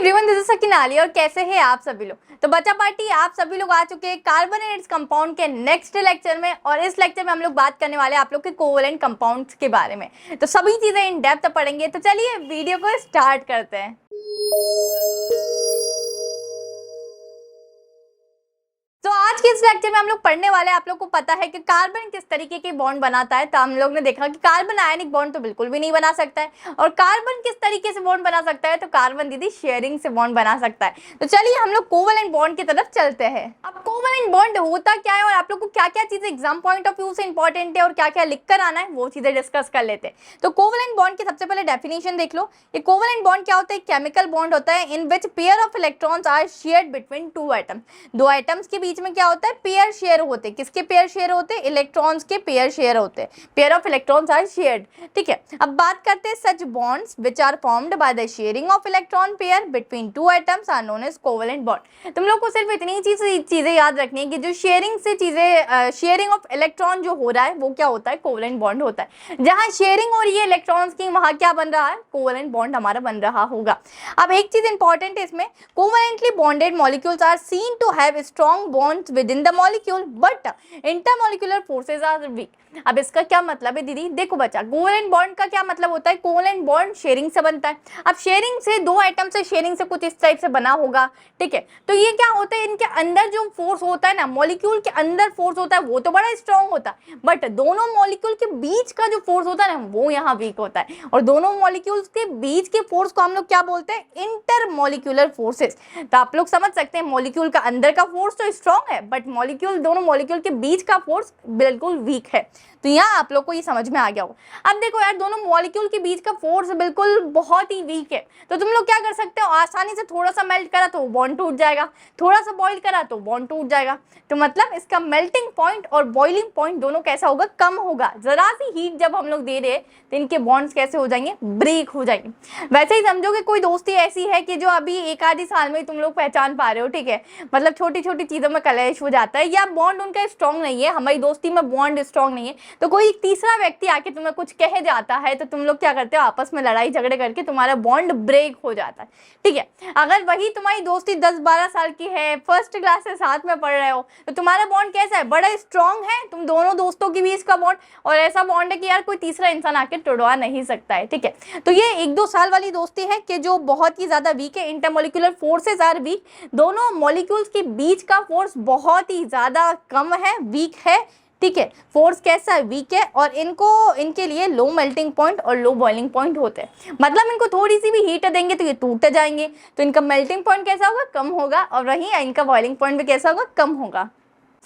Everyone, this is सकिनाली और कैसे हैं आप सभी लोग। तो बच्चा पार्टी आप सभी लोग आ चुके हैं कार्बन एंड इट्स कंपाउंड के नेक्स्ट लेक्चर में। और इस लेक्चर में हम लोग बात करने वाले हैं आप लोग के कोवलेंट कंपाउंड्स के बारे में। तो सभी चीजें इन डेप्थ पढ़ेंगे। तो चलिए वीडियो को स्टार्ट करते हैं। तो आज के इस लेक्चर में हम लोग पढ़ने वाले हैं, आप लोग को पता है कि कार्बन किस तरीके के बॉन्ड बनाता है। तो हम लोग ने देखा कि कार्बन आयनिक बॉन्ड तो बिल्कुल भी नहीं बना सकता है। और कार्बन किस तरीके से बॉन्ड बना सकता है, तो कार्बन दीदी शेयरिंग से बॉन्ड बना सकता है। तो चलिए हम लोग कोवलेंट बॉन्ड की तरफ चलते हैं। अब कोवलेंट बॉन्ड होता क्या है और आप लोग को क्या क्या चीजें एग्जाम पॉइंट ऑफ व्यू से इंपॉर्टेंट है और क्या क्या लिख कर आना है, वो चीजें डिस्कस कर लेते हैं। तो कोवलेंट बॉन्ड की सबसे पहले डेफिनेशन देख लो। ये कोवलेंट बॉन्ड क्या होता है? केमिकल बॉन्ड होता है in which pair of electrons are shared between two atom. दो एटम्स के बीच में क्या होता है? पेयर शेयर होते। किसके पेयर शेयर होते? इलेक्ट्रॉन्स के पेयर शेयर होते। Pair of electrons are shared. ठीक है, अब बात करते हैं such bonds which are formed by the sharing of electron pair between two atoms are known as covalent bond. तुम लोग को सिर्फ इतनी चीजें याद रखनी है कि जो शेयरिंग से चीजें शेयरिंग ऑफ इलेक्ट्रॉन जो हो रहा है वो क्या होता है? कोवलेंट बॉन्ड होता है। जहां शेयरिंग हो रही है इलेक्ट्रॉन्स की, वहां क्या बन रहा है? कोवलेंट बॉन्ड हमारा बन रहा होगा। अब एक चीज इंपॉर्टेंट है इसमें, covalently bonded molecules are seen to have strong bonds within the molecule but intermolecular forces are weak. अब इसका क्या मतलब है दीदी? देखो बच्चा, कोवलेंट बॉन्ड का क्या मतलब होता है? कोवलेंट बॉन्ड शेयरिंग से बनता है। अब शेयरिंग से दो एटम से शेयरिंग से कुछ इस टाइप से बना होगा। ठीक है, तो ये क्या होता है, इनके अंदर जो फोर्स होता है ना, मॉलिक्यूल के अंदर फोर्स होता है वो तो बड़ा स्ट्रॉन्ग होता है, बट दोनों मॉलिक्यूल के बीच का जो फोर्स होता है ना, वो यहाँ वीक होता है। और दोनों मॉलिक्यूल्स के बीच के फोर्स को हम लोग क्या बोलते हैं? Inter molecular forces. तो आप लोग समझ सकते हैं, मॉलिक्यूल का अंदर का फोर्स तो स्ट्रॉन्ग है, बट दोनों मॉलिक्यूल के बीच का फोर्स बिल्कुल वीक है। तो यहाँ आप लोग को ये समझ में आ गया होगा। अब देखो यार, दोनों मॉलिक्यूल के बीच का फोर्स बिल्कुल बहुत ही वीक है, तो तुम लोग क्या कर सकते हो? आसानी से थोड़ा सा मेल्ट करा तो बॉन्ड टूट जाएगा, थोड़ा सा बॉइल करा तो बॉन्ड टूट जाएगा। तो मतलब इसका मेल्टिंग पॉइंट और बॉइलिंग पॉइंट दोनों कैसा होगा? कम होगा। जरा सी हीट जब हम लोग दे रहे हैं तो इनके बॉन्ड्स कैसे हो जाएंगे? ब्रेक हो जाएंगे। वैसे ही समझोगे कोई दोस्ती ऐसी है कि जो अभी एक आधी साल में तुम लोग पहचान पा रहे हो। ठीक है, मतलब छोटी छोटी चीजों में कलेश हो जाता है या बॉन्ड उनका स्ट्रॉन्ग नहीं है, हमारी दोस्ती में बॉन्ड स्ट्रॉन्ग नहीं है, तो कोई तीसरा व्यक्ति आके तुम्हें कुछ कह जाता है तो तुम लोग क्या करते हो? आपस में लड़ाई झगड़े करके तुम्हारा बॉन्ड ब्रेक हो जाता है। ठीक है, अगर वही तुम्हारी दोस्ती 10-12 साल की है, फर्स्ट क्लास से साथ में पढ़ रहे हो, तो तुम्हारा बॉन्ड कैसा है? बड़ा स्ट्रॉन्ग है तुम दोनों दोस्तों के बीच का बॉन्ड, और ऐसा बॉन्ड है कि यार कोई तीसरा इंसान आके तोड़वा नहीं सकता है। ठीक है, तो ये 1-2 साल वाली दोस्ती है कि जो बहुत ही ज्यादा वीक है। इंटरमॉलिक्यूलर फोर्सेस आर वीक, दोनों मॉलिक्यूल्स के बीच का फोर्स बहुत ही ज्यादा कम है, वीक है। ठीक है, फोर्स कैसा है? वीक है। और इनके लिए लो मेल्टिंग पॉइंट और लो बॉइलिंग पॉइंट होते हैं, मतलब इनको थोड़ी सी भी हीट देंगे तो ये टूट जाएंगे, तो इनका मेल्टिंग पॉइंट कैसा होगा? कम होगा। और वहीं इनका बॉइलिंग पॉइंट भी कैसा होगा? कम होगा।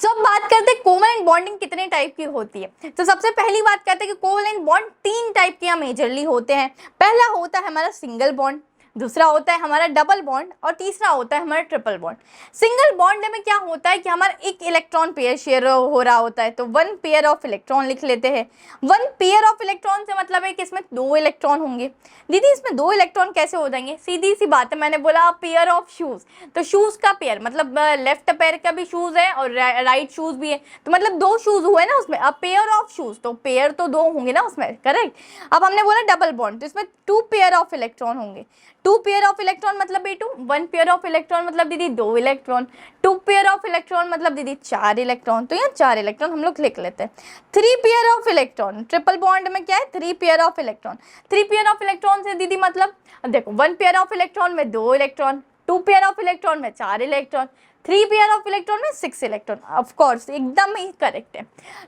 अब बात करते हैं कोवलेंट बॉन्डिंग कितने टाइप की होती है। तो सबसे पहली बात करते हैं कि कोवलेंट बॉन्ड 3 टाइप के मेजरली होते हैं। पहला होता है हमारा सिंगल बॉन्ड, दूसरा होता है हमारा डबल बॉन्ड, और तीसरा होता है हमारा ट्रिपल बॉन्ड। सिंगल बॉन्ड में क्या होता है कि हमारा एक इलेक्ट्रॉन पेयर शेयर हो रहा होता है, तो 1 पेयर ऑफ इलेक्ट्रॉन लिख लेते हैं। 1 पेयर ऑफ इलेक्ट्रॉन से मतलब है कि इसमें 2 इलेक्ट्रॉन होंगे। दीदी इसमें 2 इलेक्ट्रॉन कैसे हो जाएंगे? सीधी सी बात है, मैंने बोला पेयर ऑफ शूज, तो शूज का पेयर मतलब लेफ्ट पैर का भी शूज है और राइट शूज भी है, तो मतलब 2 शूज हुए ना उसमें। अब पेयर ऑफ शूज, तो पेयर तो 2 होंगे ना उसमें, करेक्ट। अब हमने बोला डबल बॉन्ड, तो इसमें 2 पेयर ऑफ इलेक्ट्रॉन होंगे। 2 पेयर ऑफ इलेक्ट्रॉन मतलब बेटू 1 पेयर ऑफ इलेक्ट्रॉन मतलब दीदी 2 इलेक्ट्रॉन। 2 पेयर ऑफ इलेक्ट्रॉन मतलब दीदी 4 इलेक्ट्रॉन, तो यहाँ 4 इलेक्ट्रॉन हम लोग लिख लेते हैं। 3 pair of electron, triple bond में क्या है? 3 pair of electron. 3 pair of electron से दीदी मतलब, अब देखो 1 पेयर ऑफ इलेक्ट्रॉन में 2 इलेक्ट्रॉन, 2 पेयर ऑफ इलेक्ट्रॉन में 4 इलेक्ट्रॉन, 3 पेयर ऑफ इलेक्ट्रॉन में 6 इलेक्ट्रॉन। ऑफ कोर्स एकदम ही करेक्ट है।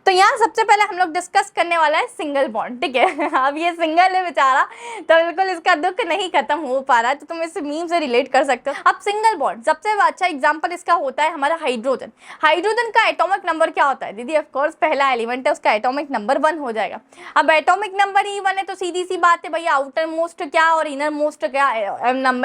तो यहाँ सबसे पहले हम लोग डिस्कस करने वाला है सिंगल बॉन्ड। ठीक है, अब ये सिंगल है बेचारा, तो बिल्कुल इसका दुख नहीं खत्म हो पा रहा है, तो तुम इस मीम से रिलेट कर सकते हो। अब सिंगल बॉन्ड सबसे अच्छा एग्जाम्पल इसका होता है हमारा हाइड्रोजन। हाइड्रोजन का एटॉमिक नंबर क्या होता है दीदी? ऑफ कोर्स पहला एलिमेंट है, उसका एटॉमिक नंबर 1 हो जाएगा। अब एटॉमिक नंबर ही 1 है तो सीधी सी बात है भैया, आउटर मोस्ट क्या और इनर मोस्ट क्या,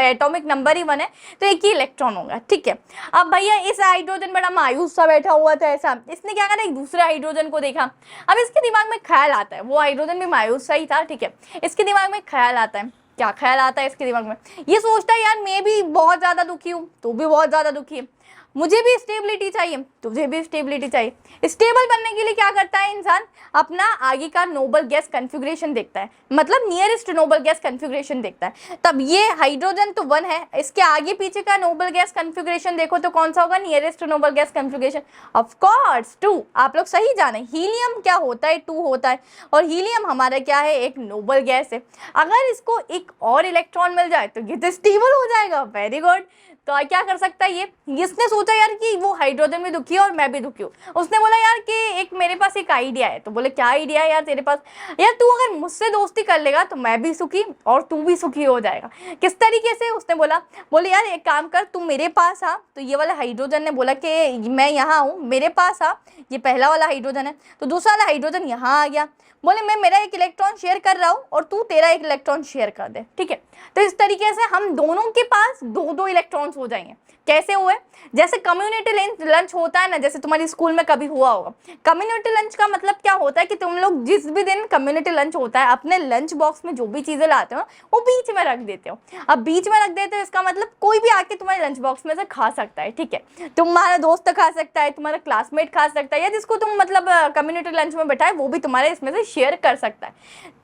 एटॉमिक नंबर ही 1 है तो एक ही इलेक्ट्रॉन होगा। ठीक है, अब भैया इस हाइड्रोजन बड़ा मायूस सा बैठा हुआ था ऐसा, इसने क्या करा? एक दूसरे हाइड्रोजन को देखा। अब इसके दिमाग में ख्याल आता है, वो हाइड्रोजन भी मायूस सा ही था। ठीक है, इसके दिमाग में ख्याल आता है, क्या ख्याल आता है इसके दिमाग में? ये सोचता है यार मैं भी बहुत ज्यादा दुखी हूँ, तू भी बहुत ज्यादा दुखी है। मुझे भी स्टेबिलिटी चाहिए, तुझे भी स्टेबिलिटी चाहिए। स्टेबल बनने के लिए क्या करता है इंसान, अपना आगे का नोबल गैस कन्फिग्रेशन देखता है, मतलब नियरेस्ट नोबल गैस कन्फिग्रेशन देखता है। तब ये हाइड्रोजन तो 1 है, इसके आगे पीछे का नोबल गैस कन्फिग्रेशन देखो तो कौन सा होगा, nearest noble gas configuration, of course 2। आप लोग सही जाने, हीलियम क्या होता है, 2 होता है, और हीलियम हमारा क्या है, एक नोबल गैस है। अगर इसको एक और इलेक्ट्रॉन मिल जाए तो ये तो स्टेबल हो जाएगा, वेरी गुड। तो क्या कर सकता है ये, इसने सोचा यार कि वो हाइड्रोजन भी दुखी है और मैं भी दुखी हूँ, उसने बोला यार कि एक मेरे पास एक आइडिया है। तो बोले क्या आइडिया है यार तेरे पास, यार तू अगर मुझसे दोस्ती कर लेगा तो मैं भी सुखी और तू भी सुखी हो जाएगा। किस तरीके से, उसने बोले यार एक काम कर, तू मेरे पास आ। तो ये वाला हाइड्रोजन ने बोला कि मैं यहाँ हूँ, मेरे पास आ। ये पहला वाला हाइड्रोजन है, तो दूसरा वाला हाइड्रोजन यहाँ आ गया, बोले मैं मेरा एक इलेक्ट्रॉन शेयर कर रहा हूँ और तू तेरा एक इलेक्ट्रॉन शेयर कर दे, ठीक है। तो इस तरीके से हम दोनों के पास 2-2 इलेक्ट्रॉन्स हो जाएंगे। कैसे हुए, जैसे कम्युनिटी लंच होता है ना, जैसे तुम्हारी स्कूल में कभी हुआ होगा। कम्युनिटी लंच का मतलब क्या होता है कि तुम लोग जिस भी दिन कम्युनिटी लंच होता है, अपने लंच बॉक्स में जो भी चीजें लाते हो वो बीच में रख देते हो। अब बीच में रख देते हो इसका मतलब कोई भी आके तुम्हारे लंच बॉक्स में से खा सकता है, ठीक है। तुम्हारा दोस्त खा सकता है, तुम्हारा क्लासमेट खा सकता है, या जिसको तुम मतलब कम्युनिटी लंच में बैठाए वो भी तुम्हारे इसमें से शेयर कर सकता है।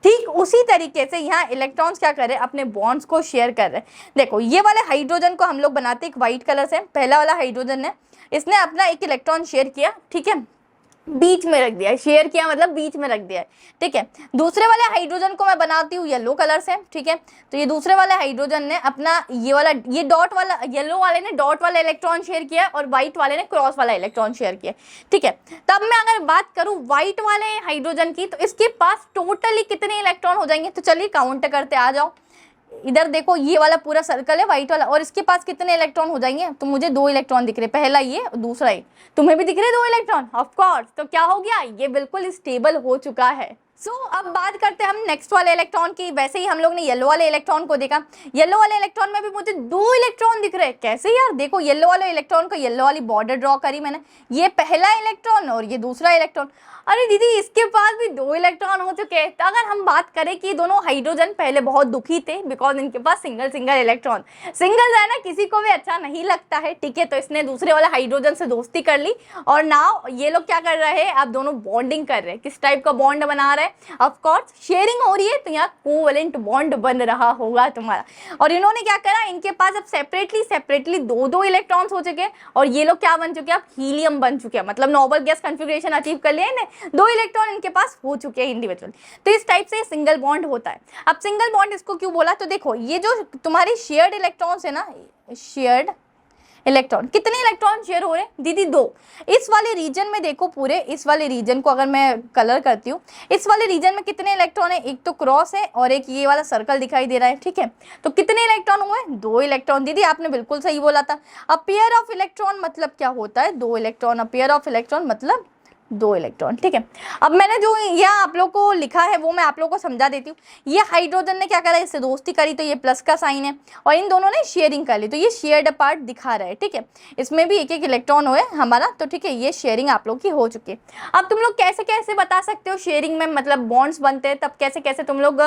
ठीक उसी तरीके से यहाँ इलेक्ट्रॉन्स क्या कर रहे हैं, अपने बॉन्ड्स को शेयर कर रहे हैं। देखो ये वाले हाइड्रोजन को हम लोग बनाते एक व्हाइट कलर से, पहला वाला हाइड्रोजन है, इसने अपना एक इलेक्ट्रॉन शेयर किया, ठीक है, बीच में रख दिया, शेयर किया मतलब बीच में रख दिया है, ठीक है। दूसरे वाले हाइड्रोजन को मैं बनाती हूँ येलो कलर से, ठीक है। तो ये दूसरे वाले हाइड्रोजन ने अपना ये वाला, ये डॉट वाला, येलो वाले ने डॉट वाला इलेक्ट्रॉन शेयर किया और व्हाइट वाले ने क्रॉस वाला इलेक्ट्रॉन शेयर किया, ठीक है। तब मैं अगर बात करूँ व्हाइट वाले हाइड्रोजन की, तो इसके पास टोटली कितने इलेक्ट्रॉन हो जाएंगे, तो चलिए काउंट करते, आ जाओ। इधर देखो ये वाला पूरा सर्कल है व्हाइट वाला, और इसके पास कितने इलेक्ट्रॉन हो जाएंगे, तो मुझे 2 इलेक्ट्रॉन दिख रहे, पहला ये और दूसरा ये, तुम्हें भी दिख रहे 2 इलेक्ट्रॉन, ऑफ कोर्स। तो क्या हो गया, ये बिल्कुल स्टेबल हो चुका है। अब बात करते हैं हम नेक्स्ट वाले इलेक्ट्रॉन की। वैसे ही हम लोग ने येलो वाले इलेक्ट्रॉन को देखा, येलो वाले इलेक्ट्रॉन में भी मुझे 2 इलेक्ट्रॉन दिख रहे हैं। कैसे यार, देखो येलो वाले इलेक्ट्रॉन को येलो वाली बॉर्डर ड्रॉ करी मैंने, ये पहला इलेक्ट्रॉन और ये दूसरा इलेक्ट्रॉन। अरे दीदी इसके पास भी 2 इलेक्ट्रॉन हो चुके हैं। तो अगर हम बात करें कि दोनों हाइड्रोजन पहले बहुत दुखी थे बिकॉज इनके पास सिंगल इलेक्ट्रॉन, सिंगल है ना, किसी को भी अच्छा नहीं लगता है, ठीक है। तो इसने दूसरे वाले हाइड्रोजन से दोस्ती कर ली और नाउ ये लोग क्या कर रहे हैं, अब दोनों बॉन्डिंग कर रहे हैं। किस टाइप का बॉन्ड बना रहे हैं, ऑफ कोर्स शेयरिंग हो रही है, तो यहाँ कोवेलेंट बॉन्ड बन रहा होगा तुम्हारा। और इन्होंने क्या करा, इनके पास अब सेपरेटली 2-2 इलेक्ट्रॉन्स हो चुके हैं और ये लोग क्या बन चुके हैं, अब हीलियम बन चुके हैं, मतलब नोबल गैस कॉन्फ़िगरेशन अचीव कर लिया इन्हें, 2 इलेक्ट्रॉन इनके पास हो चुके हैं इंडिविजुअल। तो इस टाइप से सिंगल बॉन्ड होता है। अब सिंगल बॉन्ड इसको क्यों बोला, तो देखो ये जो तुम्हारी शेयर्ड इलेक्ट्रॉन्स है ना, शेयर्ड इलेक्ट्रॉन, कितने इलेक्ट्रॉन शेयर हो रहे हैं दीदी, 2। इस वाले रीजन में देखो, पूरे इस वाले रीजन को अगर मैं कलर करती हूँ, इस वाले रीजन में कितने इलेक्ट्रॉन है, एक तो क्रॉस है और एक ये वाला सर्कल दिखाई दे रहा है, ठीक है। तो कितने इलेक्ट्रॉन हुए, 2 इलेक्ट्रॉन। दीदी आपने बिल्कुल सही बोला था। अब पेयर ऑफ इलेक्ट्रॉन मतलब क्या होता है, 2 इलेक्ट्रॉन। अब पेयर ऑफ इलेक्ट्रॉन मतलब 2 इलेक्ट्रॉन, ठीक है। अब मैंने जो यहाँ आप लोग को लिखा है वो मैं आप लोग को समझा देती हूँ। ये हाइड्रोजन ने क्या करा, इससे दोस्ती करी तो ये प्लस का साइन है, और इन दोनों ने शेयरिंग कर ली तो ये शेयर्ड पार्ट दिखा रहा है, ठीक है। इसमें भी 1-1 इलेक्ट्रॉन हुए हमारा, तो ठीक है, ये शेयरिंग आप लोग की हो चुकी है। अब तुम लोग कैसे कैसे बता सकते हो शेयरिंग में मतलब बॉन्ड्स बनते हैं, तब कैसे कैसे तुम लोग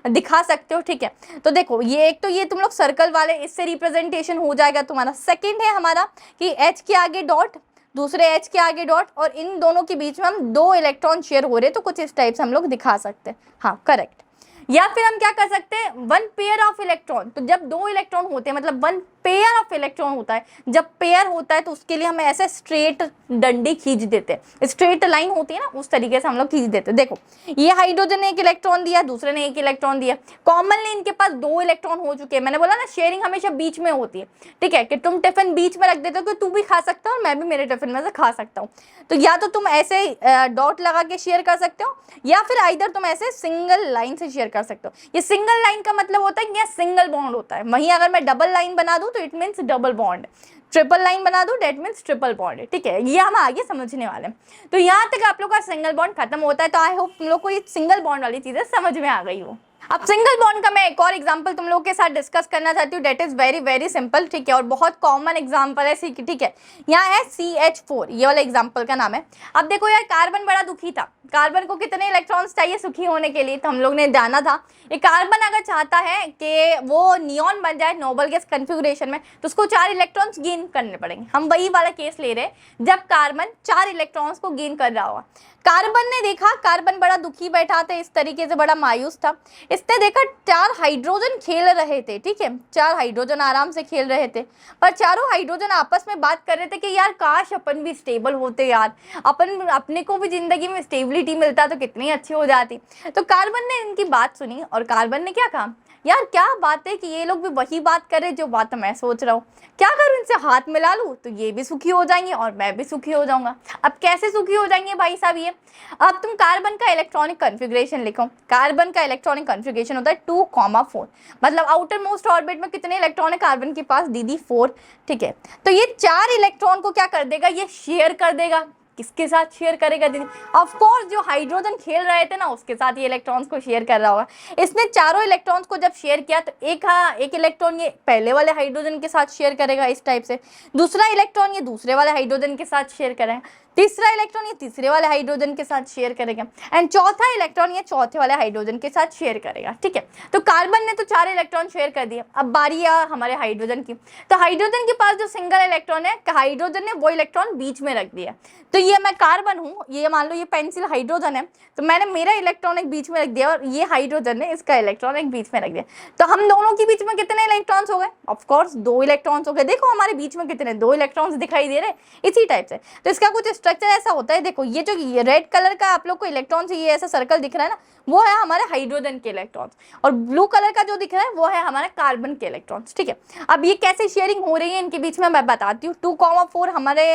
दिखा सकते हो, ठीक है। तो देखो ये एक तो ये तुम लोग सर्कल वाले, इससे रिप्रेजेंटेशन हो जाएगा तुम्हारा। सेकेंड है हमारा कि H के आगे डॉट, दूसरे H के आगे डॉट, और इन दोनों के बीच में हम 2 इलेक्ट्रॉन शेयर हो रहे, तो कुछ इस टाइप से हम लोग दिखा सकते हैं। हाँ करेक्ट। या फिर हम क्या कर सकते हैं, 1 पेयर ऑफ इलेक्ट्रॉन। तो जब 2 इलेक्ट्रॉन होते हैं मतलब 1 पेयर ऑफ इलेक्ट्रॉन होता है, जब पेयर होता है तो उसके लिए हम ऐसे स्ट्रेट डंडी खींच देते हैं, स्ट्रेट लाइन होती है ना, उस तरीके से हम लोग खींच देते हैं। देखो ये हाइड्रोजन ने 1 इलेक्ट्रॉन दिया, दूसरे ने 1 इलेक्ट्रॉन दिया, कॉमनली इनके पास 2 इलेक्ट्रॉन हो चुके हैं। मैंने बोला ना शेयरिंग हमेशा बीच में होती है, ठीक है, कि तुम टिफिन बीच में रख देते हो कि तू भी खा सकता है और मैं भी मेरे टिफिन में से खा सकता हूँ। तो या तो तुम ऐसे डॉट लगा के शेयर कर सकते हो, या फिर आइदर तुम ऐसे सिंगल लाइन से शेयर कर सकते हो। ये सिंगल लाइन का मतलब होता है कि यहाँ सिंगल बॉन्ड होता है, वहीं अगर मैं डबल लाइन बना दूं तो it means double bond, triple line बना दूं डेट मीन्स ट्रिपल बॉन्ड, ठीक है। ये हम आगे समझने वाले हैं। तो यहाँ तक आप लोग का सिंगल बॉन्ड खत्म होता है। तो आई होप तुम लोग को ये सिंगल बॉन्ड वाली चीजें समझ में आ गई हो। अब सिंगल बॉन्ड का मैं एक और एग्जांपल तुम लोग के साथ डिस्कस करना चाहती हूँ, that is very very simple, ठीक है, और बहुत कॉमन एग्जांपल है, ठीक है। यहाँ है CH4, ये वाला एग्जांपल का नाम है। अब देखो यार, कार्बन बड़ा दुखी था, कार्बन को कितने इलेक्ट्रॉन्स चाहिए सुखी होने के लिए, तो हम लोग ने जाना था ये कार्बन अगर चाहता है कि वो नियॉन बन जाए नोबल गैस कन्फिगरेशन में, तो उसको 4 इलेक्ट्रॉन्स गेन करने पड़ेंगे। हम वही वाला केस ले रहे हैं जब कार्बन 4 इलेक्ट्रॉन्स को गेन कर रहा होगा। कार्बन ने देखा, कार्बन बड़ा दुखी बैठा था, इस तरीके से बड़ा मायूस था। इसने देखा 4 हाइड्रोजन खेल रहे थे, ठीक है, 4 हाइड्रोजन आराम से खेल रहे थे, पर चारों हाइड्रोजन आपस में बात कर रहे थे कि यार काश अपन भी स्टेबल होते यार, अपने को भी जिंदगी में स्टेबिलिटी मिलता तो कितनी अच्छी हो जाती। तो कार्बन ने इनकी बात सुनी और कार्बन ने क्या कहा, यार क्या बात है कि ये लोग भी वही बात कर रहे जो बात मैं सोच रहा हूँ, क्या करूँ इनसे हाथ मिला लूँ तो ये भी सुखी हो जाएंगे और मैं भी सुखी हो जाऊंगा। अब कैसे सुखी हो जाएंगे भाई साहब ये, अब तुम कार्बन का इलेक्ट्रॉनिक कन्फिगरेशन लिखो। कार्बन का इलेक्ट्रॉनिक कन्फिगरेशन होता है 2,4, मतलब आउटर मोस्ट ऑर्बिट में कितने इलेक्ट्रॉन है कार्बन के पास, दीदी 4, ठीक है। तो ये 4 इलेक्ट्रॉन को क्या कर देगा, ये शेयर कर देगा। किसके साथ शेयर करेगा दीदी, ऑफ कोर्स जो हाइड्रोजन खेल रहे थे ना उसके साथ ये इलेक्ट्रॉन्स को शेयर कर रहा होगा। इसने चारों इलेक्ट्रॉन्स को जब शेयर किया तो एक इलेक्ट्रॉन ये पहले वाले हाइड्रोजन के साथ शेयर करेगा इस टाइप से, दूसरा इलेक्ट्रॉन ये दूसरे वाले हाइड्रोजन के साथ शेयर करेगा, तीसरा इलेक्ट्रॉन ये तीसरे वाले हाइड्रोजन के साथ शेयर करेगा, एंड चौथा इलेक्ट्रॉन ये चौथे वाले हाइड्रोजन के साथ शेयर करेगा, ठीक है। तो कार्बन ने तो 4 इलेक्ट्रॉन शेयर कर दिए। अब बारी है हमारे हाइड्रोजन की, तो हाइड्रोजन के पास जो सिंगल इलेक्ट्रॉन है, हाइड्रोजन ने वो इलेक्ट्रॉन बीच में रख दिया। तो ये मैं कार्बन हूँ, ये मान लो ये पेंसिल हाइड्रोजन है, तो मैंने मेरा इलेक्ट्रॉन एक बीच में रख दिया और ये हाइड्रोजन ने इसका इलेक्ट्रॉन एक बीच में रख दिया। तो हम दोनों के बीच में कितने इलेक्ट्रॉन्स हो गए, ऑफकोर्स 2 इलेक्ट्रॉन्स हो गए। देखो हमारे बीच में कितने 2 इलेक्ट्रॉन्स दिखाई दे रहे हैं इसी टाइप से। तो इसका कुछ स्ट्रक्चर ऐसा होता है, देखो ये जो ये रेड कलर का आप लोग को इलेक्ट्रॉन से ये ऐसा सर्कल दिख रहा है ना, वो है हमारे हाइड्रोजन के इलेक्ट्रॉन्स, और ब्लू कलर का जो दिख रहा है वो है हमारे कार्बन के इलेक्ट्रॉन्स, ठीक है। अब ये कैसे शेयरिंग हो रही है इनके बीच में मैं बताती हूँ। 2,4 हमारे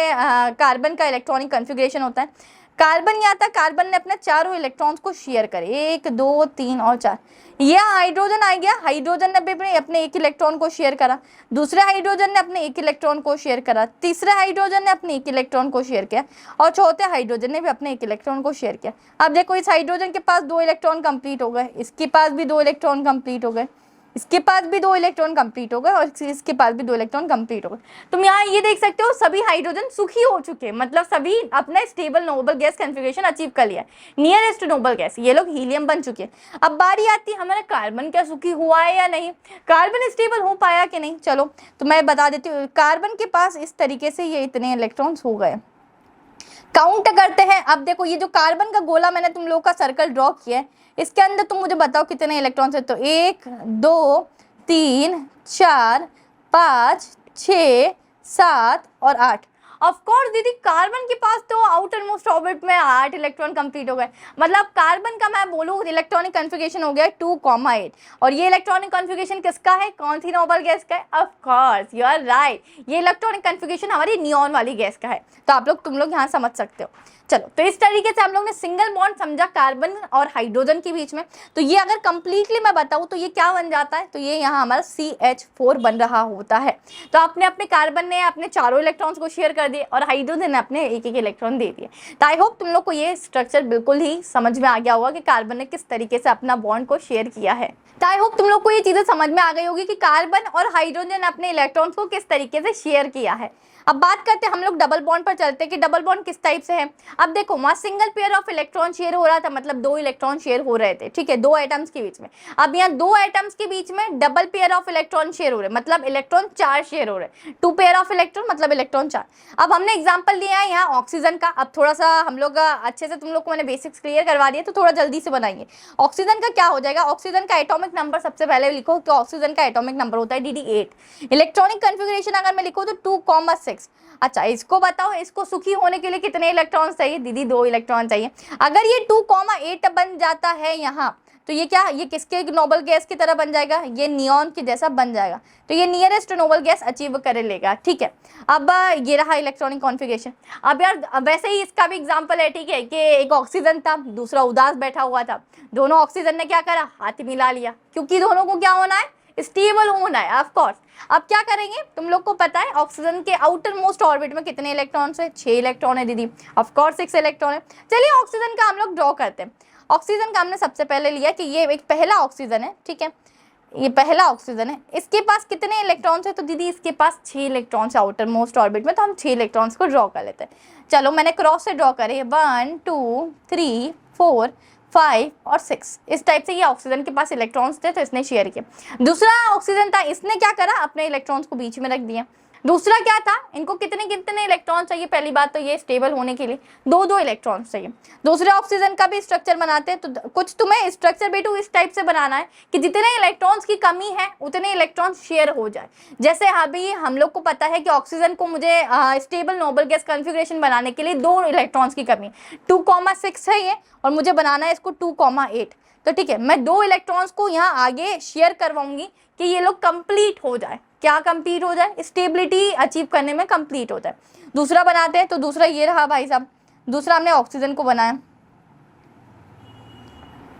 कार्बन का इलेक्ट्रॉनिक कन्फिगरेशन होता है। कार्बन यहाँ था, कार्बन ने अपने चारों इलेक्ट्रॉन्स को शेयर करे, 1 2 3 और 4। ये हाइड्रोजन आ गया, हाइड्रोजन ने भी अपने एक इलेक्ट्रॉन को शेयर करा, दूसरे हाइड्रोजन ने अपने एक इलेक्ट्रॉन को शेयर करा, तीसरे हाइड्रोजन ने अपने एक इलेक्ट्रॉन को शेयर किया, और चौथे हाइड्रोजन ने भी अपने एक इलेक्ट्रॉन को शेयर किया। अब देखो इस हाइड्रोजन के पास 2 इलेक्ट्रॉन कंप्लीट हो गए, इसके पास भी 2 इलेक्ट्रॉन कंप्लीट हो गए, इसके पास भी 2 इलेक्ट्रॉन कंप्लीट हो गए, और इसके पास भी 2 इलेक्ट्रॉन कंप्लीट हो गए। तुम यहाँ ये देख सकते हो सभी हाइड्रोजन सुखी हो चुके हैं, मतलब सभी अपना stable noble gas configuration achieve कर लिया, नियरेस्ट नोबल गैस, ये लोग हीलियम बन चुके हैं। अब बारी आती है हमारा कार्बन, क्या सुखी हुआ है या नहीं, कार्बन स्टेबल हो पाया कि नहीं। चलो तो मैं बता देती हूँ, कार्बन के पास इस तरीके से ये इतने इलेक्ट्रॉन्स हो गए। काउंट करते हैं। अब देखो ये जो कार्बन का गोला मैंने तुम लोग का सर्कल ड्रॉ किया है, इसके अंदर तुम मुझे बताओ कितने इलेक्ट्रॉन्स है। तो 1 2 3 4 5 6 7 और 8। ऑफ कोर्स दीदी कार्बन के पास तो आउटर मोस्ट ऑर्बिट में 8 इलेक्ट्रॉन कंप्लीट हो गए, मतलब कार्बन का मैं बोलूँ इलेक्ट्रॉनिक कन्फिगरेशन हो गया 2,8। और ये इलेक्ट्रॉनिक कन्फिगरेशन किसका है, कौन सी नोबल गैस का है, of course you are right, ये इलेक्ट्रॉनिक कन्फिगरेशन हमारी नियॉन वाली गैस का है। तो तुम लोग यहाँ समझ सकते हो। चलो तो इस तरीके से हम लोग ने सिंगल बॉन्ड समझा कार्बन और हाइड्रोजन के बीच में। तो ये अगर कंप्लीटली मैं बताऊँ तो ये क्या बन जाता है, तो ये यहाँ हमारा CH4 बन रहा होता है। तो अपने कार्बन ने अपने चारों इलेक्ट्रॉन्स को शेयर कर दिए और हाइड्रोजन ने अपने एक इलेक्ट्रॉन दे दिए। तो आई होप तुम लोग को ये स्ट्रक्चर बिल्कुल ही समझ में आ गया होगा कि कार्बन ने किस तरीके से अपना बॉन्ड को शेयर किया है। तो आई होप तुम लोग को ये चीजें समझ में आ गई होगी कि कार्बन और हाइड्रोजन ने अपने इलेक्ट्रॉन्स को किस तरीके से शेयर किया है। अब बात करते हैं हम लोग डबल बॉन्ड पर चलते हैं कि डबल बॉन्ड किस टाइप से है। अब देखो वहाँ single pair of electron share हो रहा था, मतलब 2 इलेक्ट्रॉन शेयर हो रहे थे, ठीक है, 2 एटम्स के बीच में। अब यहाँ 2 एटम्स के बीच में double pair of electron share हो रहे, मतलब इलेक्ट्रॉन 4 शेयर हो रहे, 2 पेयर ऑफ इलेक्ट्रॉन मतलब इलेक्ट्रॉन 4। अब हमने एग्जाम्पल लिया है यहाँ ऑक्सीजन का। अब थोड़ा सा हम लोग अच्छे से तुम लोग को मैंने बेसिक्स क्लियर करवा दिए, तो थोड़ा जल्दी से बनाएंगे। ऑक्सीजन का क्या हो जाएगा, ऑक्सीजन का एटॉमिक नंबर सबसे पहले लिखो, तो ऑक्सीजन का एटॉमिक नंबर होता है DD8। इलेक्ट्रॉनिक कन्फिगरेशन अगर मैं लिखूँ तो 2,6। अच्छा इसको बताओ, इसको सुखी होने के लिए कितने इलेक्ट्रॉन चाहिए, दीदी 2 इलेक्ट्रॉन चाहिए। अगर ये 2,8 बन जाता है यहाँ, तो ये क्या, ये किसके नोबल गैस की तरह बन जाएगा, ये नियॉन के जैसा बन जाएगा। तो ये नियरेस्ट नोबल गैस अचीव कर लेगा, ठीक है। अब ये रहा इलेक्ट्रॉनिक कॉन्फ़िगरेशन। अब यार वैसे ही इसका भी एग्जांपल है, ठीक है, कि एक ऑक्सीजन था, दूसरा उदास बैठा हुआ था। दोनों ऑक्सीजन ने क्या करा, हाथ मिला लिया, क्योंकि दोनों को क्या होना है, स्टेबल होना है ऑफ कोर्स। अब क्या करेंगे, तुम लोग को पता है ऑक्सीजन के आउटर मोस्ट ऑर्बिट में कितने इलेक्ट्रॉन्स है, 6 इलेक्ट्रॉन है दीदी, ऑफ कोर्स 6 इलेक्ट्रॉन है। चलिए ऑक्सीजन का हम लोग ड्रॉ करते हैं। ऑक्सीजन का हमने सबसे पहले लिया कि ये एक पहला ऑक्सीजन है, ठीक है, ये पहला ऑक्सीजन है। इसके पास कितने इलेक्ट्रॉन्स है? तो दीदी इसके पास 6 इलेक्ट्रॉन्स आउटर मोस्ट ऑर्बिट में, तो हम 6 इलेक्ट्रॉन्स को ड्रॉ कर लेते हैं। चलो मैंने क्रॉस से ड्रॉ करे, 1 2 3 4 5 और 6, इस टाइप से ये ऑक्सीजन के पास इलेक्ट्रॉन्स थे तो इसने शेयर किया। दूसरा ऑक्सीजन था, इसने क्या करा, अपने इलेक्ट्रॉन्स को बीच में रख दिया। दूसरा क्या था, इनको कितने कितने इलेक्ट्रॉन चाहिए? पहली बात तो ये स्टेबल होने के लिए 2 इलेक्ट्रॉन्स चाहिए। दूसरे ऑक्सीजन का भी स्ट्रक्चर बनाते हैं, तो कुछ तुम्हें स्ट्रक्चर बेटू इस टाइप से बनाना है कि जितने इलेक्ट्रॉन्स की कमी है उतने इलेक्ट्रॉन्स शेयर हो जाए। जैसे अभी हम लोग को पता है कि ऑक्सीजन को मुझे स्टेबल नोबल गैस कॉन्फ़िगरेशन बनाने के लिए 2 इलेक्ट्रॉन्स की कमी, 2,6 है ये, और मुझे बनाना है इसको 2,8। तो ठीक है, मैं 2 इलेक्ट्रॉन्स को यहाँ आगे शेयर करवाऊंगी कि ये लोग कंप्लीट हो जाए। क्या कंप्लीट हो जाए? स्टेबिलिटी अचीव करने में कंप्लीट होता है। दूसरा बनाते हैं, तो दूसरा ये रहा भाई साहब, दूसरा हमने ऑक्सीजन को बनाया,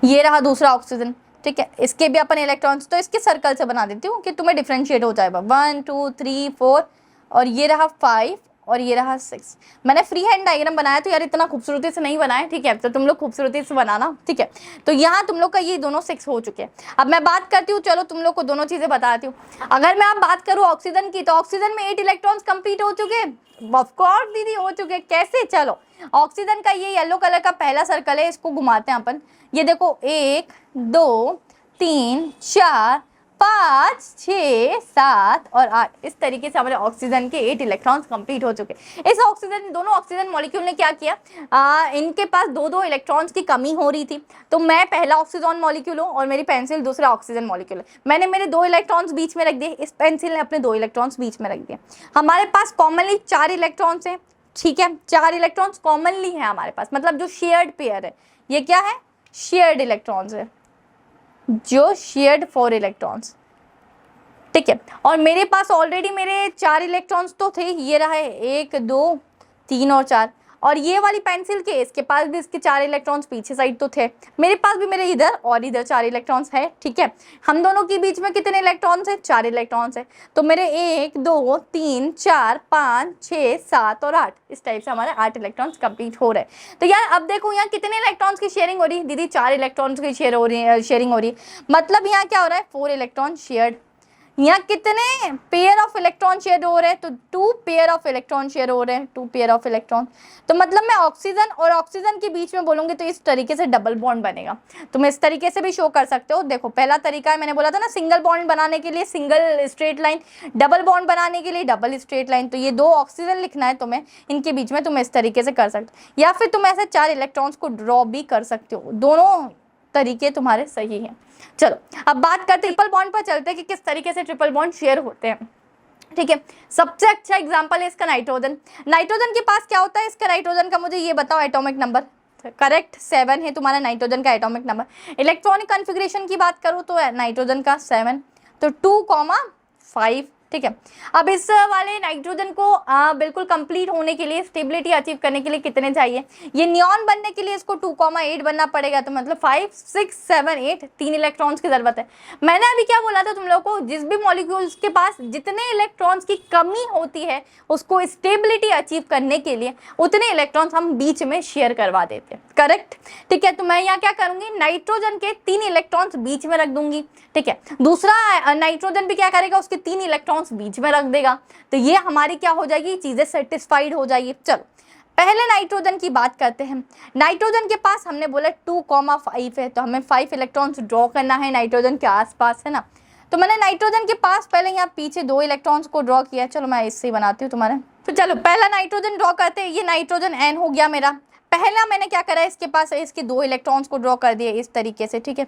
ये रहा दूसरा ऑक्सीजन, ठीक है। इसके भी अपन इलेक्ट्रॉन्स, तो इसके सर्कल से बना देती हूँ कि तुम्हें डिफ्रेंशिएट हो जाएगा। 1 2 3 4 और ये रहा 5 और ये रहा 6। मैंने फ्री हैंड डायग्राम बनाया, तो यार इतना खूबसूरती से नहीं बनाया, ठीक है, तो तुम लोग खूबसूरती से बनाना, ठीक है। तो यहाँ तुम लोग का ये दोनों 6 हो चुके हैं। अब मैं बात करती हूँ, चलो तुम लोग को दोनों चीजें बताती हूँ। अगर मैं अब बात करूँ ऑक्सीजन की, तो ऑक्सीजन में 8 इलेक्ट्रॉन्स कंप्लीट हो चुके हैं। ऑफ कोर्स दीदी हो चुके। कैसे? चलो ऑक्सीजन का ये येलो कलर का पहला सर्कल है, इसको घुमाते हैं अपन। ये देखो 1 2 3 4 5 6 7 और 8, इस तरीके से हमारे ऑक्सीजन के 8 इलेक्ट्रॉन्स कंप्लीट हो चुके। इस ऑक्सीजन, दोनों ऑक्सीजन मॉलिक्यूल ने क्या किया, इनके पास 2 इलेक्ट्रॉन्स की कमी हो रही थी, तो मैं पहला ऑक्सीजन मॉलिक्यूल हूँ और मेरी पेंसिल दूसरा ऑक्सीजन मॉलिक्यूल है। मैंने मेरे 2 इलेक्ट्रॉन्स बीच में रख दिए, इस पेंसिल ने अपने 2 इलेक्ट्रॉन्स बीच में रख दिए। हमारे पास कॉमनली 4 इलेक्ट्रॉन्स हैं, ठीक है, 4 इलेक्ट्रॉन्स कॉमनली है हमारे पास, मतलब जो शेयर्ड पेयर है। ये क्या है? शेयर्ड इलेक्ट्रॉन्स है, जो शेयर्ड 4 इलेक्ट्रॉन्स, ठीक है। और मेरे पास ऑलरेडी मेरे 4 इलेक्ट्रॉन्स तो थे, ये रहा है 1 2 3 और 4, और ये वाली पेंसिल के, इसके पास भी इसके 4 इलेक्ट्रॉन्स पीछे साइड तो थे, मेरे पास भी मेरे इधर और इधर 4 इलेक्ट्रॉन्स है, ठीक है। हम दोनों के बीच में कितने इलेक्ट्रॉन्स है? 4 इलेक्ट्रॉन्स है। तो मेरे 1 2 3 4 5 6 7 और 8, इस टाइप से हमारे 8 इलेक्ट्रॉन्स कंप्लीट हो रहे हैं। तो यार अब देखो यहाँ कितने इलेक्ट्रॉन्स की शेयरिंग हो रही है? दीदी 4 इलेक्ट्रॉन्स की शेयरिंग हो रही है, मतलब यहाँ क्या हो रहा है? 4 इलेक्ट्रॉन शेयर्ड। यहाँ कितने पेयर ऑफ इलेक्ट्रॉन शेयर हो रहे हैं? तो 2 पेयर ऑफ इलेक्ट्रॉन शेयर हो रहे हैं, 2 पेयर ऑफ इलेक्ट्रॉन। तो मतलब मैं ऑक्सीजन और ऑक्सीजन के बीच में बोलूंगी तो इस तरीके से डबल बॉन्ड बनेगा। तुम इस तरीके से भी शो कर सकते हो। देखो पहला तरीका है, मैंने बोला था ना, सिंगल बॉन्ड बनाने के लिए single straight line, double bond बनाने के लिए डबल स्ट्रेट लाइन। तो ये 2 ऑक्सीजन लिखना है तुम्हें, इनके बीच में तुम इस तरीके से कर सकते हो, या फिर तुम ऐसे 4 इलेक्ट्रॉन्स को ड्रॉ भी कर सकते हो। दोनों तरीके तुम्हारे सही हैं। चलो अब बात करते हैं ट्रिपल बॉन्ड पर, चलते हैं कि किस तरीके से ट्रिपल बॉन्ड शेयर होते हैं, ठीक है। सबसे अच्छा एग्जांपल है इसका नाइट्रोजन। नाइट्रोजन के पास क्या होता है? इसका नाइट्रोजन का मुझे ये बताओ एटॉमिक नंबर। करेक्ट 7 है तुम्हारा नाइट्रोजन का एटॉमिक नंबर। इलेक्ट्रॉनिक कॉन्फ़िगरेशन की बात करूँ तो नाइट्रोजन का 7, तो 2,5, ठीक है। अब इस वाले नाइट्रोजन को बिल्कुल कंप्लीट होने के लिए, स्टेबिलिटी अचीव करने के लिए कितने चाहिए? ये नियॉन बनने के लिए इसको 2,8 बनना पड़ेगा, तो मतलब 5 6 7 8 3 इलेक्ट्रॉन्स की जरूरत है। मैंने अभी क्या बोला था तुम लोगों को? जिस भी मॉलिक्यूल्स के पास जितने इलेक्ट्रॉन्स की कमी होती है उसको स्टेबिलिटी अचीव करने के लिए उतने इलेक्ट्रॉन्स हम बीच में शेयर करवा देते हैं। करेक्ट, ठीक है। तो मैं यहाँ क्या करूंगी, नाइट्रोजन के 3 इलेक्ट्रॉन्स बीच में रख दूंगी, ठीक है। दूसरा नाइट्रोजन भी क्या करेगा, उसके 3 इलेक्ट्रॉन्स बीच में रख देगा, तो ये हमारी क्या हो जाएगी, चीजें सेटिस्फाइड हो जाएगी। चलो पहले नाइट्रोजन की बात करते हैं। नाइट्रोजन के पास हमने बोला 2,5 है, तो हमें 5 इलेक्ट्रॉन्स ड्रॉ करना है नाइट्रोजन के आसपास, है ना। तो मैंने नाइट्रोजन के पास पहले यहाँ पीछे 2 इलेक्ट्रॉन्स को ड्रॉ किया। चलो मैं इससे ही बनाती हूँ तुम्हारे। तो चलो पहला नाइट्रोजन ड्रॉ करते हैं। ये नाइट्रोजन N हो गया मेरा। पहला मैंने क्या करा, इसके पास इसके 2 इलेक्ट्रॉन्स को ड्रॉ कर दिए इस तरीके से, ठीक है।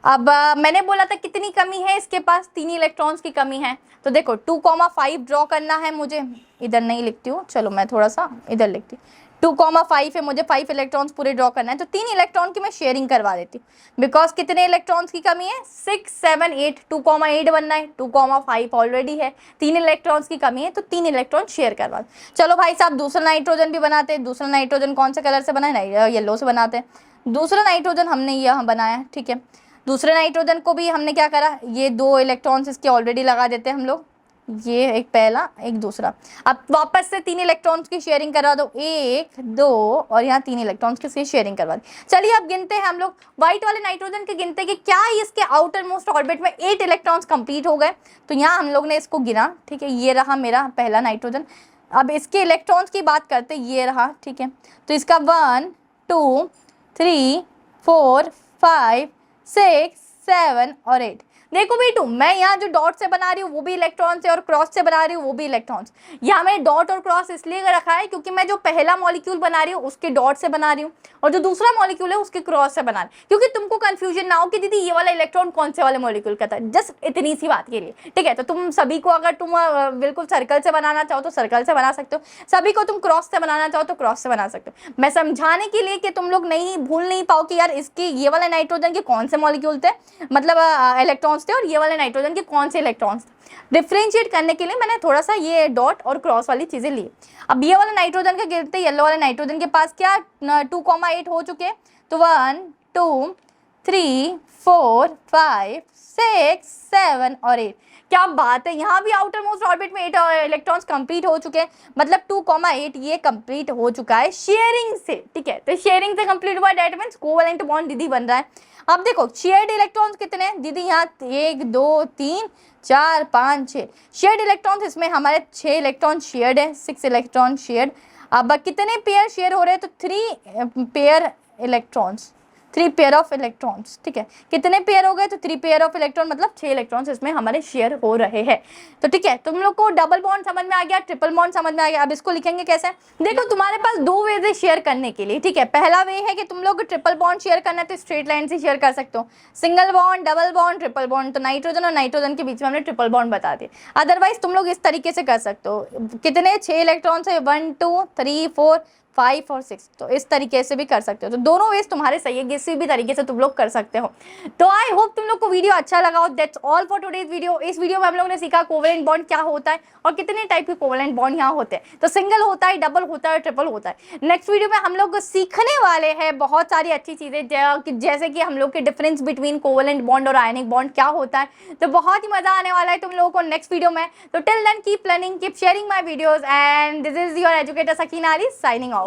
अब मैंने बोला था कितनी कमी है, इसके पास 3 इलेक्ट्रॉन्स की कमी है। तो देखो 2,5 ड्रॉ करना है मुझे, इधर नहीं लिखती हूँ, चलो मैं थोड़ा सा इधर लिखती हूँ। 2,5 है, मुझे 5 इलेक्ट्रॉन्स पूरे ड्रॉ करना है, तो 3 इलेक्ट्रॉन की मैं शेयरिंग करवा देती हूँ। बिकॉज कितने इलेक्ट्रॉन्स की कमी है, 6 7 8, 2,8 बनना है, 2,5 ऑलरेडी है, 3 इलेक्ट्रॉन्स की कमी है, तो 3 इलेक्ट्रॉन शेयर करवा दो। चलो भाई साहब दूसरा नाइट्रोजन भी बनाते हैं। दूसरा नाइट्रोजन कौन से कलर से बना है? येलो से बनाते हैं। दूसरा नाइट्रोजन हमने यहाँ बनाया, ठीक है। दूसरे नाइट्रोजन को भी हमने क्या करा, ये 2 इलेक्ट्रॉन्स इसके ऑलरेडी लगा देते हैं हम लोग, ये एक पहला एक दूसरा। अब वापस से 3 इलेक्ट्रॉन्स की शेयरिंग करवा दो, 1 2 और यहाँ 3 इलेक्ट्रॉन्स की शेयरिंग करवा दी। चलिए अब गिनते हैं हम लोग व्हाइट वाले नाइट्रोजन के, गिनते हैं कि क्या इसके आउटर मोस्ट ऑर्बिट में 8 इलेक्ट्रॉन्स कंप्लीट हो गए। तो यहाँ हम लोग ने इसको गिना, ठीक है, ये रहा मेरा पहला नाइट्रोजन। अब इसके इलेक्ट्रॉन्स की बात करते, ये रहा, ठीक है। तो इसका 1 2 3 4 5 6 7 और 8। देखो बेटू, मैं यहाँ जो डॉट से बना रही हूँ वो भी इलेक्ट्रॉन्स है और क्रॉस से बना रही हूँ वो भी इलेक्ट्रॉन्स। यहाँ मैंने डॉट और क्रॉस इसलिए रखा है क्योंकि मैं जो पहला मॉलिक्यूल बना रही हूँ उसके डॉट से बना रही हूँ और जो दूसरा मॉलिक्यूल है उसके क्रॉस से बना रही हूँ, क्योंकि तुमको कंफ्यूजन ना हो कि दीदी ये वाला इलेक्ट्रॉन कौन से वाले मॉलिक्यूल का था। जस्ट इतनी सी बात के लिए, ठीक है। तो तुम सभी को अगर तुम बिल्कुल सर्कल से बनाना चाहो तो सर्कल से बना सकते हो, सभी को तुम क्रॉस से बनाना चाहो तो क्रॉस से बना सकते हो। मैं समझाने के लिए कि तुम लोग नहीं भूल नहीं पाओ कि यार इसके ये वाले नाइट्रोजन के कौन से मॉलिक्यूल थे, मतलब इलेक्ट्रॉन्स थे, और ये वाले नाइट्रोजन के कौन से इलेक्ट्रॉन्स थे। डिफ्रेंशिएट करने के लिए मैंने थोड़ा सा ये डॉट और क्रॉस वाली चीजें ली। अब ये वाले नाइट्रोजन के गिरते येलो वाले नाइट्रोजन के पास क्या 2,8 हो चुके, तो 1 2 3 4 5 6 7 और 8। क्या बात है, यहाँ भी आउटर मोस्ट ऑर्बिट में 8 इलेक्ट्रॉन्स कंप्लीट हो चुके हैं, मतलब 2,8 ये कंप्लीट हो चुका है शेयरिंग से, ठीक है। तो शेयरिंग से कंप्लीट हुआ, डेट मींस कोवेलेंट बॉन्ड दीदी बन रहा है। अब देखो शेयर्ड इलेक्ट्रॉन्स कितने हैं दीदी, यहाँ 1 2 3 4 5 6 शेयर्ड इलेक्ट्रॉन्स, इसमें हमारे 6 इलेक्ट्रॉन शेयर्ड है, 6 इलेक्ट्रॉन शेयर्ड। अब कितने पेयर शेयर हो रहे हैं, तो 3 pair electrons, 3 pair of electrons, ठीक है। कितने पेयर हो गए, तो 3 पेयर ऑफ इलेक्ट्रॉन, मतलब 6 इलेक्ट्रॉन्स इसमें हमारे शेयर हो रहे हैं। तो ठीक है, तुम लोग को डबल बॉन्ड समझ में आ गया, ट्रिपल बॉन्ड समझ में आ गया। अब इसको लिखेंगे कैसे, देखो तुम्हारे पास 2 वेज है शेयर करने के लिए, ठीक है। पहला वे है कि तुम लोग ट्रिपल बॉन्ड शेयर करना है तो स्ट्रेट लाइन से शेयर कर सकते हो, single bond, double bond, triple bond. तो नाइट्रोजन और नाइट्रोजन के बीच में हमने ट्रिपल बॉन्ड बता दिए। अदरवाइज तुम लोग इस तरीके से कर सकते हो, कितने 6 इलेक्ट्रॉन्स है, 1 2 3 4 5 और 6, तो इस तरीके से भी कर सकते हो। तो दोनों वेज तुम्हारे सही है, किसी भी तरीके से तुम लोग कर सकते हो। तो आई होप तुम लोग को वीडियो अच्छा लगा हो। That's all for today's video. इस वीडियो में हम लोग ने सीखा कोवेलेंट बॉन्ड क्या होता है और कितने टाइप के कोवेलेंट बॉन्ड यहाँ होते हैं। तो सिंगल होता है, डबल होता है, ट्रिपल होता है। नेक्स्ट वीडियो में हम लोग सीखने वाले हैं बहुत सारी अच्छी चीजें, जैसे कि हम लोग के डिफरेंस बिटवीन कोवेलेंट बॉन्ड और आयनिक बॉन्ड क्या होता है। तो बहुत ही मजा आने वाला है तुम लोगों को नेक्स्ट वीडियो में। तो till then keep learning, keep sharing my videos, and this is your educator Sakina Ali signing of.